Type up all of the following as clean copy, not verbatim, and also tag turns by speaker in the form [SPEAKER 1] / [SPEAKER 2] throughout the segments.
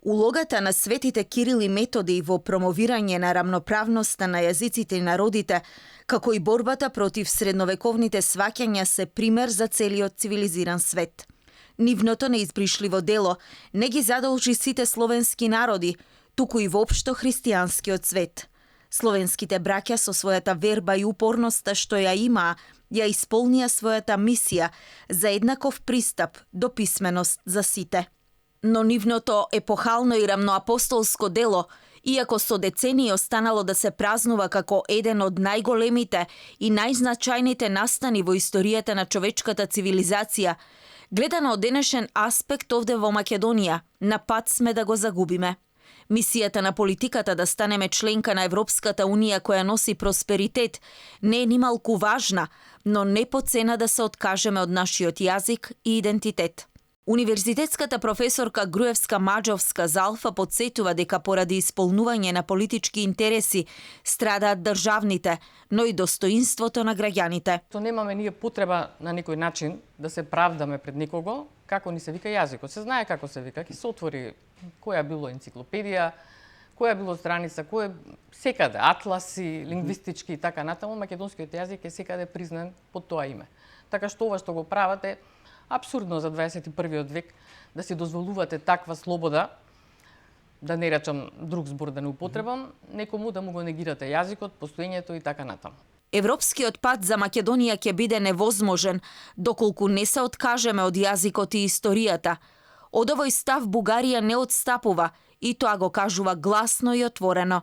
[SPEAKER 1] Улогата на светите Кирил и Методи во промовирање на рамноправноста на јазиците и народите, како и борбата против средновековните сваќања се пример за целиот цивилизиран свет. Нивното неизбришливо дело не ги задолжи сите словенски народи, туку и воопшто христијанскиот свет. Словенските браќа со својата верба и упорноста што ја имаа, ја исполнија својата мисија за еднаков пристап до писменост за сите. Но нивното епохално и рамноапостолско дело, иако со децении останало да се празнува како еден од најголемите и најзначајните настани во историјата на човечката цивилизација, гледано од денешен аспект овде во Македонија, на пат сме да го загубиме. Мисијата на политиката да станеме членка на Европската Унија која носи просперитет не е нималку важна, но не по цена да се откажеме од нашиот јазик и идентитет. Универзитетската професорка Груевска Маџовска Залфа подсетува дека поради исполнување на политички интереси страдаат државните, но и достоинството на граѓаните.
[SPEAKER 2] То немаме ние потреба на некој начин да се правдаме пред некого како ни се вика јазикот. Се знае како се вика, ќе се отвори која било енциклопедија, која било страница, кој секаде атласи, лингвистички и така натаму, македонскиот јазик е секаде признан под тоа име. Така што ова што го прават е апсурдно за 21. век да си дозволувате таква слобода, да не речам друг збор да не употребам, некому да му го негирате јазикот, постоењето и така натаму.
[SPEAKER 1] Европскиот пат за Македонија ќе биде невозможен доколку не се откажеме од јазикот и историјата. Од овој став Бугарија не отстапува и тоа го кажува гласно и отворено.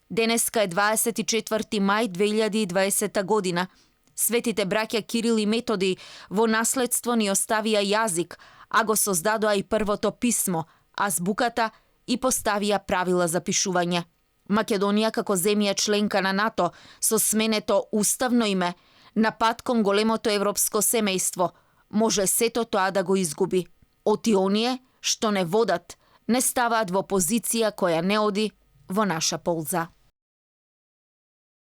[SPEAKER 1] Денеска е 24. мај 2020 година. Светите браќа Кирил и Методи во наследство ни оставија јазик, а го создадоа и првото писмо, азбуката, и поставија правила за пишување. Македонија како земја членка на НАТО со сменето уставно име на пат кон големото европско семејство може сето тоа да го изгуби. Оти оние што не водат, не ставаат во позиција која не оди во наша полза.